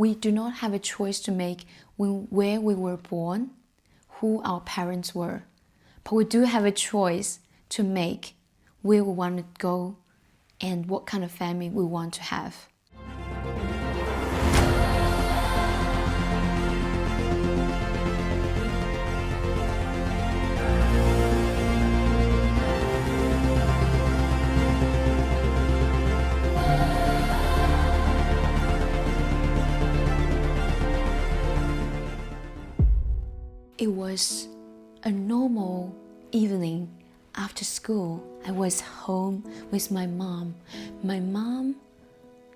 we do not have a choice to make where we were born, who our parents were. But we do have a choice to make where we want to go and what kind of family we want to have. It was a normal evening after school. I was home with my mom. My mom,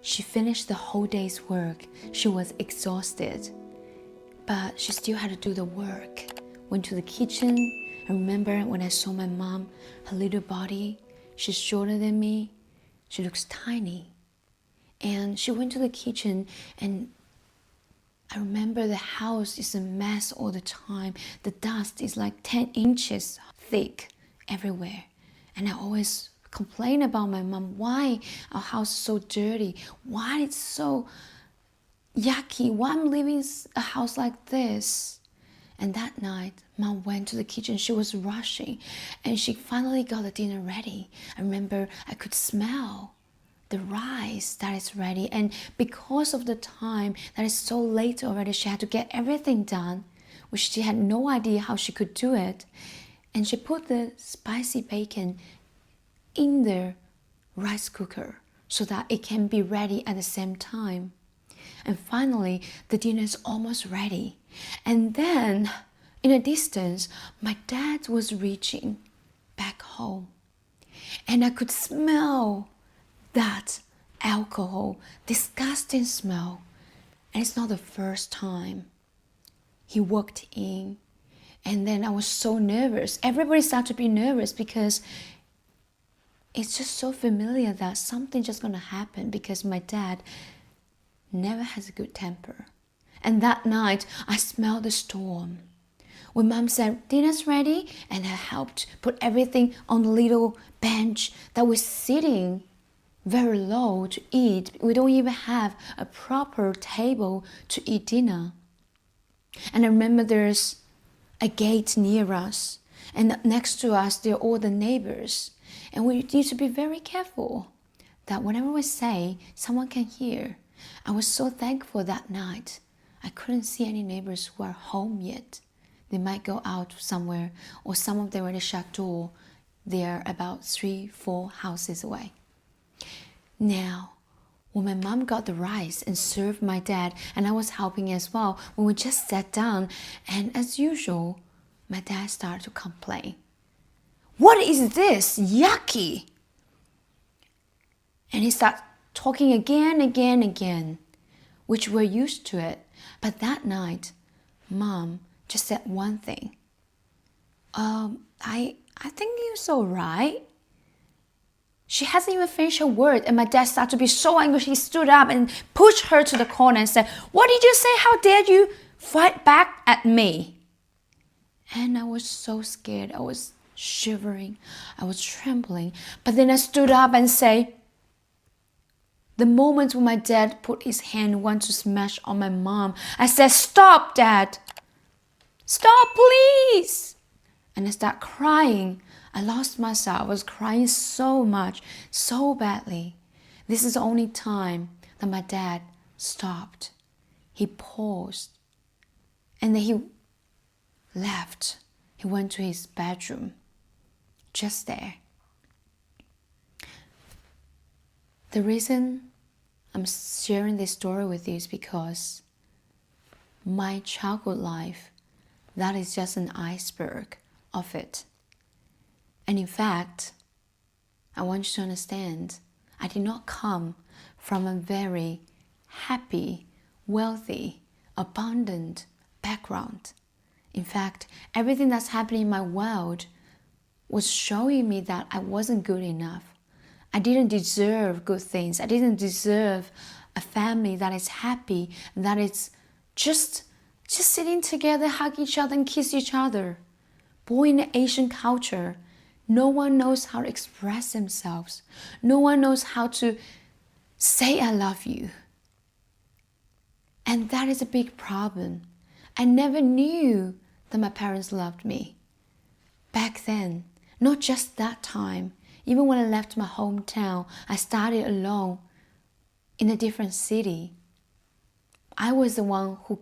she finished the whole day's work. She was exhausted, but she still had to do the work. Went to the kitchen. I remember when I saw my mom, her little body, she's shorter than me. She looks tiny. And she went to the kitchen, and I remember the house is a mess all the time. The dust is like 10 inches thick everywhere. And I always complain about my mom, why our house is so dirty, why it's so yucky, why I'm living a house like this. And that night, Mom went to the kitchen. She was rushing, and she finally got the dinner ready. I remember I could smell the rice that is ready, and because of the time that is so late already, she had to get everything done, which she had no idea how she could do it. And she put the spicy bacon in the rice cooker so that it can be ready at the same time. And finally, the dinner is almost ready. And then, in the distance, my dad was reaching back home, and I could smell that alcohol, disgusting smell. And it's not the first time. He walked in, and then I was so nervous. Everybody started to be nervous because it's just so familiar that something's just gonna happen, because my dad never has a good temper. And that night, I smelled the storm. When Mom said, dinner's ready, and I helped put everything on the little bench that was sitting very low to eat. We don't even have a proper table to eat dinner. And I remember there's a gate near us, and next to us there are all the neighbors. And we need to be very careful that whenever we say, someone can hear. I was so thankful that night. I couldn't see any neighbors who are home yet. They might go out somewhere, or some of them already shut door. They're about 3-4 houses away. Now, when my mom got the rice and served my dad, and I was helping as well, when we just sat down, and as usual, my dad started to complain. What is this? Yucky! And he started talking again, which we're used to it. But that night, Mom just said one thing. I think it's all right. She hasn't even finished her word, and my dad started to be so angry. He stood up and pushed her to the corner and said, what did you say? How dare you fight back at me? And I was so scared. I was shivering. I was trembling. But then I stood up and said, the moment when my dad put his hand want to smash on my mom, I said, stop, Dad. Stop, please. And I started crying. I lost myself. I was crying so much, so badly. This is the only time that my dad stopped. He paused, and then he left. He went to his bedroom, just there. The reason I'm sharing this story with you is because my childhood life, that is just an iceberg of it. And in fact, I want you to understand, I did not come from a very happy, wealthy, abundant background. In fact, everything that's happening in my world was showing me that I wasn't good enough. I didn't deserve good things. I didn't deserve a family that is happy, that is just sitting together, hug each other and kiss each other. Born in an Asian culture, no one knows how to express themselves. No one knows how to say I love you. And that is a big problem. I never knew that my parents loved me. Back then, not just that time, even when I left my hometown, I started alone in a different city. I was the one who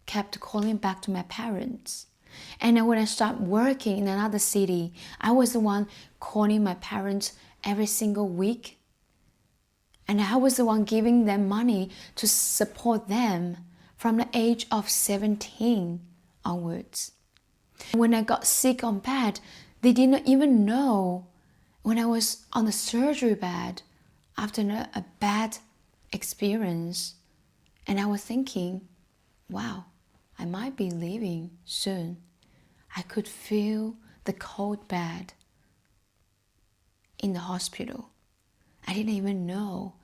kept calling back to my parents. And then when I started working in another city, I was the one calling my parents every single week. And I was the one giving them money to support them from the age of 17 onwards. When I got sick on bed, they didn't even know. When I was on the surgery bed after a bad experience, and I was thinking, wow, I might be leaving soon. I could feel the cold bed in the hospital. I didn't even know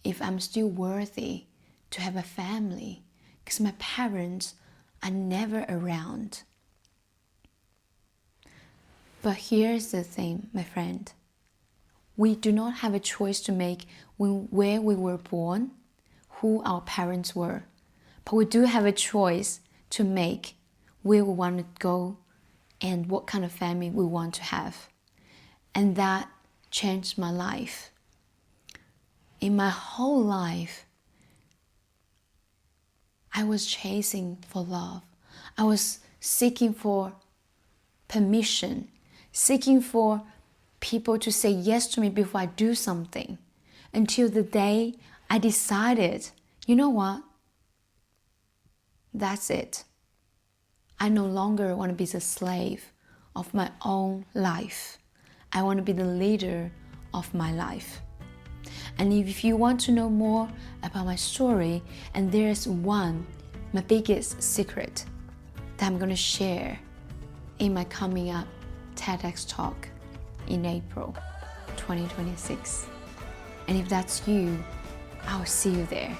if I'm still worthy to have a family because my parents are never around. But here's the thing, my friend. We do not have a choice to make where we were born, who our parents were. But we do have a choice to make where we want to go and what kind of family we want to have. And that changed my life. In my whole life, I was chasing for love. I was seeking for permission, seeking for people to say yes to me before I do something, until the day I decided, you know what? That's it. I no longer want to be the slave of my own life. I want to be the leader of my life. And if you want to know more about my story, and there's one, my biggest secret that I'm going to share in my coming up TEDx talk in April 2026. And if that's you, I'll see you there.